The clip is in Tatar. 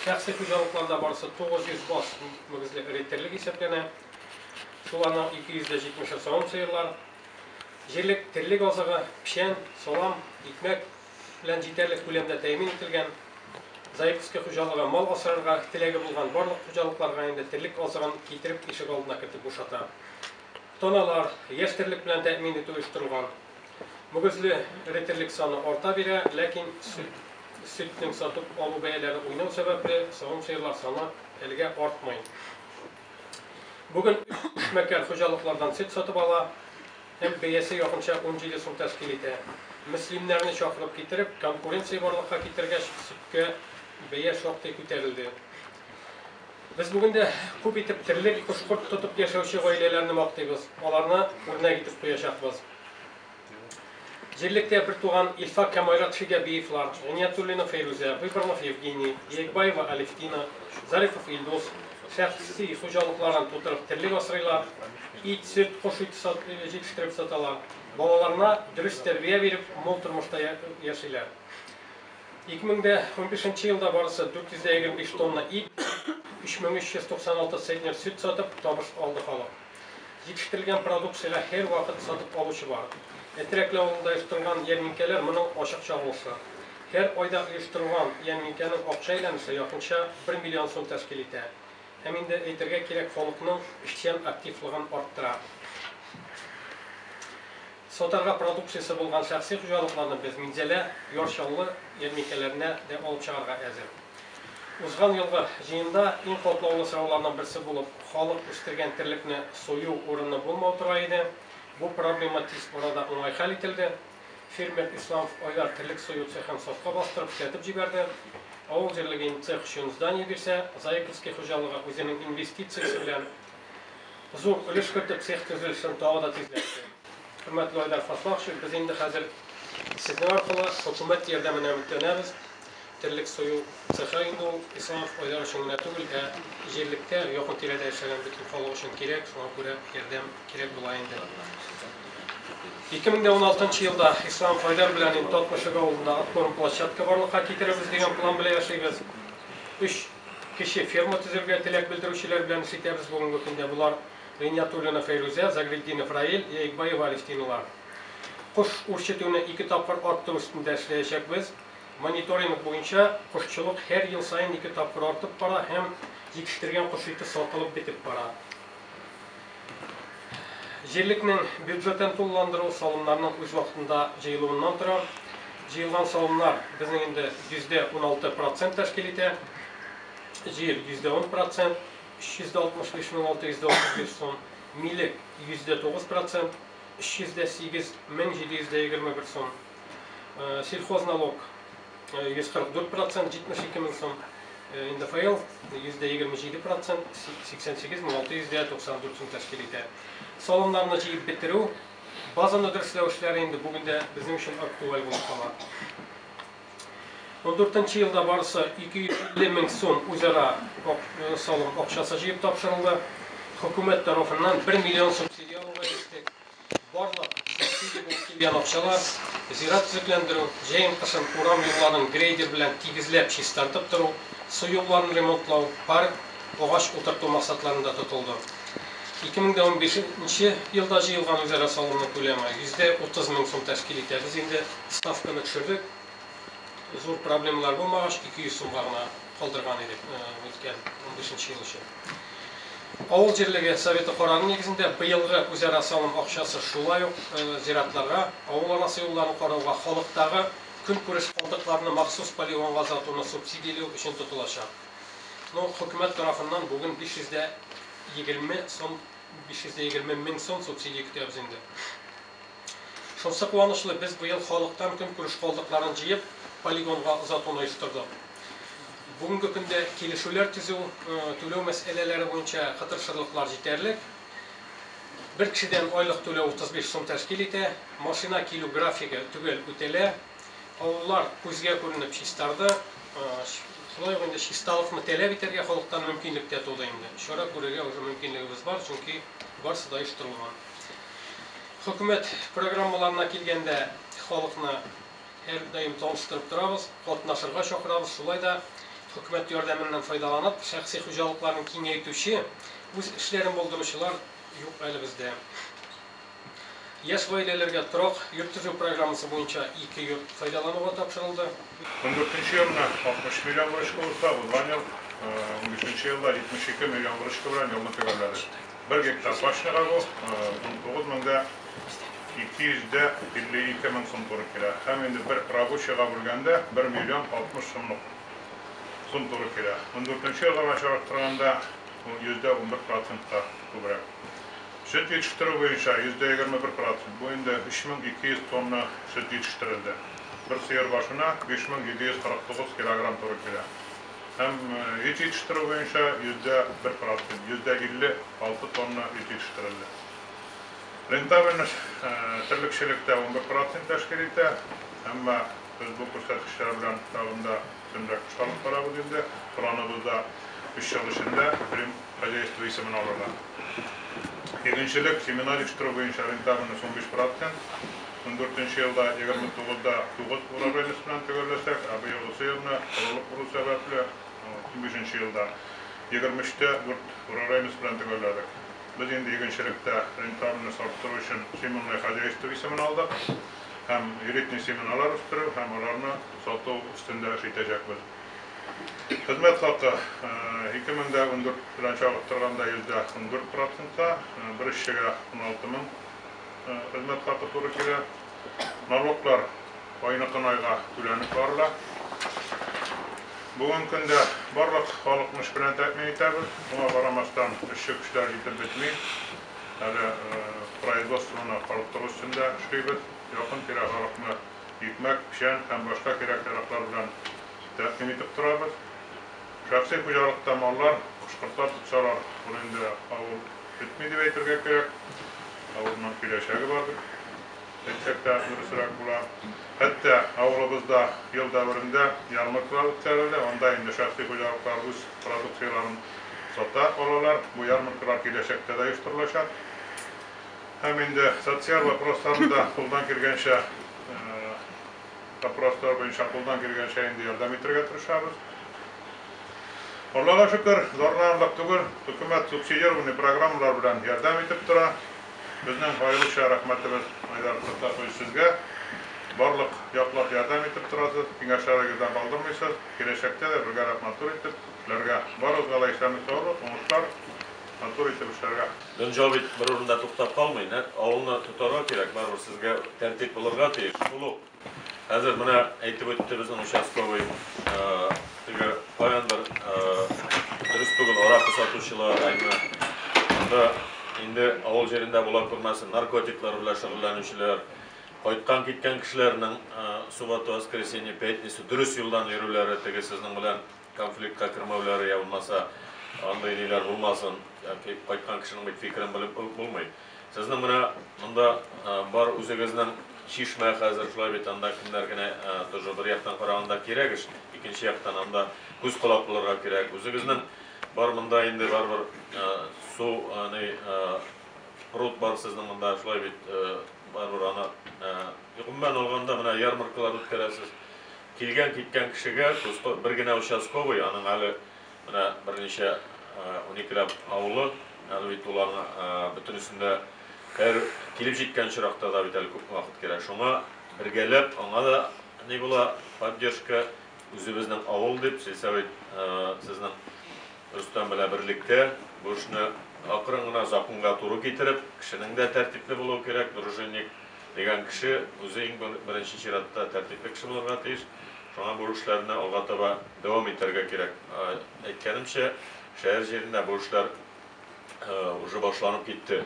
Şəxsi xo'jaliqlarda barысы 900 бас mügizlik üretirlik есептене. Şularning 270 so'm sıyırlar. Жерlik тирлик азыгы, пишен, салам, икмәк белән җитәрлек күләмдә тәэмин ителгән. Заевский хуҗалыгы мал асрарга теләге булган барлык хуҗалыкларга инде тирлик азыгын китереп ишек алдына кертеп бушата. Тоналар яшь тирлик белән тәэмин итү оештырылган. Mügizli üretirlik sаны арта бирә, ләкин sütнең сатып алу бәяләре уйнау сәбәпле савым сыерлар саны әлегә артмый. Бүген эшмәкәр хуҗалыклардан сөт сатып ала, һәм бәясе якынча 17 сум тәшкил итә. Мөслимнәрне чакырып китереп, конкуренция барлыкка китергәч, сөткә бәя шактый күтәрелде. Без бүгендә күп итеп тирлек кош-корт тотып яшәүче гаиләләрне мактыйбыз. Аларны үрнәк итеп куячакбыз. Җирлектә бер туган Илфак Камайрат Шигәбиевлар, Ниятуллина Фейруза, Выборнов Евгений, Егбаева Алевтина, Зарипов Илдус шәхси хуҗалыкларын тутырып тирлек асрыйлар, ит, сөт, кош ите җитештереп саталар. Балаларына дөрес тәрбия биреп, мул тормышта яшиләр. 2015 елда барысы 425 тонна ит, 3396 центнер сөт сатып, табыш алды халык. Җитештерелгән продукциягә һәр вакыт сатып алучы бар. Әтрәкле авылында оештырылган ярминкәләр моның ачык чагылышы. Һәр айда оештырылган ярминкәнең акча әйләнеше якынча 1 миллион сум тәшкил итә. Һәм инде әйтергә кирәк, халыкның эшчән активлыгын арттыра. Сатарга продукциясе булган шәхси хуҗалыкларны без Минзәлә, Ярчаллы ярминкәләренә дә алып чыгарга әзер. Узган елгы җыенда иң катлаулы сорауларның берсе булып, халык үстергән тирлекне сою урыны булмау тора иде. Bu problema tez orada oңай хәл ителде. Фермер Исламов Айдар тирлек сою цехын сафка бастырып сатып җибәрде. Авыл җирлеге цех өчен здание бирсә, Заевский хуҗалыгы үзенең инвестициясе белән зур өлеш кертеп цех төзелешен тагы да тизләтте. Хөрмәтле Айдар Фаслахович, без инде хәзер сезнең аркылы хөкүмәт ярдәменә үтенәбез. Тирлек сою цехы инде Исламов Айдар өчен генә түгел, җирлектә якын тирәдә яшәгән бөтен халык өчен кирәк, шуңа күрә ярдәм кирәк була инде. 2016 елда Ислам Айдар белән Тотмышык авылында аткорм площадка барлыкка китеребез дигән план белән яшәйбез. 3 кеше ферма төзергә теләк белдерүчеләр белән эшләбез бүгенге көндә. Булар Ниятуллина Фейруза, Загреддинов Раил, Егбаева Алевтиналар. Кош үрчетүне 2 тапкыр арттыру өстендә эшләячәкбез. Мониторинг буенча кошчылык һәр ел сайын 2 тапкыр артып бара һәм җитештергән кош ите сатылып бетеп бара. Җирлекнең бюджетын тулыландыру салымнарның үз вакытында җыелуыннан тора. Җыелган салымнар безнең инде 16% тәшкил итә. Җир 10%, 365,635 сум, милек 9%, 308,721 сум. Сельхозналог 144%, 72 мең сум. НДФЛ 27%, 88,694 сум тәшкил итә. Салымнарны җыеп бетерү, базаны дөресләү эшләре инде бүгендә безнең өчен актуаль булып кала. 14 елда барысы 250 мең сум үзара салым акчасы җыеп тапшырылды. Хөкүмәт тарафыннан 1 миллион субсидия алуга кирәк. Барлык субсидия булып килгән акчалар зират төзекләндерү, җәен кышын урам юлларын грейдер белән тигезләп чистартып тору, су юлларын ремонтлау, парк, агач утырту максатларында тотылды. 2015 елда җыелган үзара салымның күләме 130 мең сум тәшкил итә. Без инде ставканы төшердек. Зур проблемалар булмагач 200 сумга гына калдырган идек үткән 15 ел өчен. Авыл җирлеге советы карары нигезендә быелгы үзара салым акчасы шулай ук зиратларга, авыл арасы юлларын карауга, халыктагы көнкүреш калдыкларны махсус полигонга озатуны субсидияләү өчен тотылачак. Хөкүмәт тарафыннан бүген 520 мең сум субсидия көтәбез инде. Шунсы куанычлы, без быел халыктан көнкүреш калдыкларын җыеп полигонга озатуны оештырдык. Бүгенге көндә килешүләр төзү, түләү мәсьәләләре буенча кытыршырлыклар җитәрлек. Бер кешедән айлык түләү 35 сум тәшкил итә, машина килү графигы түгел үтәлә. Авыллар күзгә күренеп чистарды. Шулай инде чисталыкны таләп итәргә халыктан мөмкинлек тә туды инде. Шуңа күрә уже мөмкинлегебез бар, чөнки барысы да оештырылган. Хөкүмәт программаларына килгәндә халыкны һәр даим таныштырып торабыз, катнашырга чакырабыз. Шулай да hükümet yardımından faydalanıp şahsi hocalıklarını kengeytüşü, bu işlerin bulduruşular yok elimizde. Yaş ailelerge Turak yurt tutucu programması boyunca 2 yurt faydalanıma tapşırıldı. 14-nji ýylda 60 milyon guruşka bolsa, bolgan ýyl 15-nji ýylda 72 milyon guruşka bilen ýoluna tegerledi. 1 gektar başlyga bu 19 mingde 252 ming so'm to'g'ri keladi. Hem endi bir rабочийga bo'lganda 1 milyon 60 so'mlik so'm to'g'ri keladi. 14-nji ýylga başaryktyrganda %11%ga ko'proq. Süt yetiştirүү boyunca %21%. Bu endi 3200 tonna süt yetiştirildi. Bir sıyır başına 5749 kilogram to'g'ri keladi. Hem et yetiştirүү boyunca %1%, %56 tonna et yetiştirildi. Rentabilность tirlikçilikde 11% teşkil etdi. Ama biz bu ko'rsatkichlar bilan tag'inda tümrak chiqarib boramiz endi. Planımızda 3 yıl içinde bilim hajaystvo ismini alırlar. Ekinçilik seminal yetiştirүү boyunca rentabilность 15%. 14-nji ýylda 29'da 9 uraraylıs bilen tegerlesek, bu ýylgy ýylna uruluk buru sebäpli 25-nji ýylda 23'de 4 uraraylys bilen tegerledik. Biz endi ekinçilikde rentabilность arttırуу üçin seminal hajaystvo ismini aldyk. Hem üretni seminalar üstürüp, hem olaryny satуу üstünde işletjekmiz. Hizmet hakkı 2014 bilen çağırttırganda %14%, bir işçiге 16 ming hizmet hakkı to'g'ri keladi. Naloglar oýnakan ayga tölenip barlar. Bugun künde barlyk halykny iş bilen tämin etýärmiz. Buna garamasdan işçi güçler ýetip bitmeýär. Hali производствоны kalıptırуу üstünde işleýbиz. Ýakyn kerek halykny ekmek, pişen hem başka kerek taraplar bilen tämin etip turabız. Şahsi hojalykda mallar, kuşkurtlar tutsalar, bu endi awul bitmedi diýip aýtyrga kerek. Awulnyň kileşegi bardyr. Etsekde ýürüsirek bular. Hatta awulybızda ýyl däwrinde ýarmarkalar ötýärdi. Onda endi şahsi hojalyklar öz produksiýalaryny satar bolarlar. Bu ýarmarkalar kileşekde de ýyştyrylýar. Hem endi sosial waproslarynda kuldan kirgençe waproslar boýunça kuldan kirgençe endi ýardam etdirge tyrşabys. Allah'a şükür, zorlanmak tugul, hükümet subsidiýarny programmalar bilen ýardam etip tura. Bizden hayırlı rahmetimiz Aydar Kırtakoy sizge. Barlık yaklap ýardam etip turasız, kiňeşlerigizden kaldırmaysız. Gelecekte de bir garap matur etip, sizlerge barız galayşlarını sorup, oňuşlar matur etip işlerge. Ben jabit bir orunda toktap kalmayın, awulny tutarga kerek, baribir sizge tertip bolarga teýiş. Bulu hazır mına aýtyp ötdi bizden участковый tege paýandyr dürüst bugün orapy satuşçylar aýmy. Onda indi awul жеринде bular kurmasın, narkotikler bilen şugullanýanlar, Koytkan gitken kişilerinin subotu, воскресенье, пятница dürüst yoldan yürürleri, tege sizin bilen konflikta kirmewleri ya olmasa anday neler bulmasın, koytkan kişinin bir fikrin bulmayın. Sizin bunda bar üzegizden şişmeye hazır şulay bit anda kimlergine тоже bir yaktan karaganda kerek iş, ikinci yaktan anda göz kulak bularga kerek. Üzegizden bar mında indi bar bir su pruд бар sizin mında şulay bit baribir ana ýygymdan alganda mına ýarmarkalar ötkeresiz. Kilgen kitken kişige birgine участковый anyň hali mına birneçe 12 awuly, hali bit ularny bütün üstünde her kilip jitken çyrakda da bit köp wagt gerek. Şoňa birgelep, oňa da ne bola поддержка özübizden awul dip selsewet sizden Rüstem bilen birlikde bu işni akırıngına zakınga turu getirip, kişinin de tertipli bulup kerek, drujennik degen kişi özü birinci çiratda tertipli kişi bolarga teýiş. Şoňa bu işlerini alga taba dowam ettirge kerek. Aýtganymça, şäher жерinde bu işler уже başlanyp gitdi.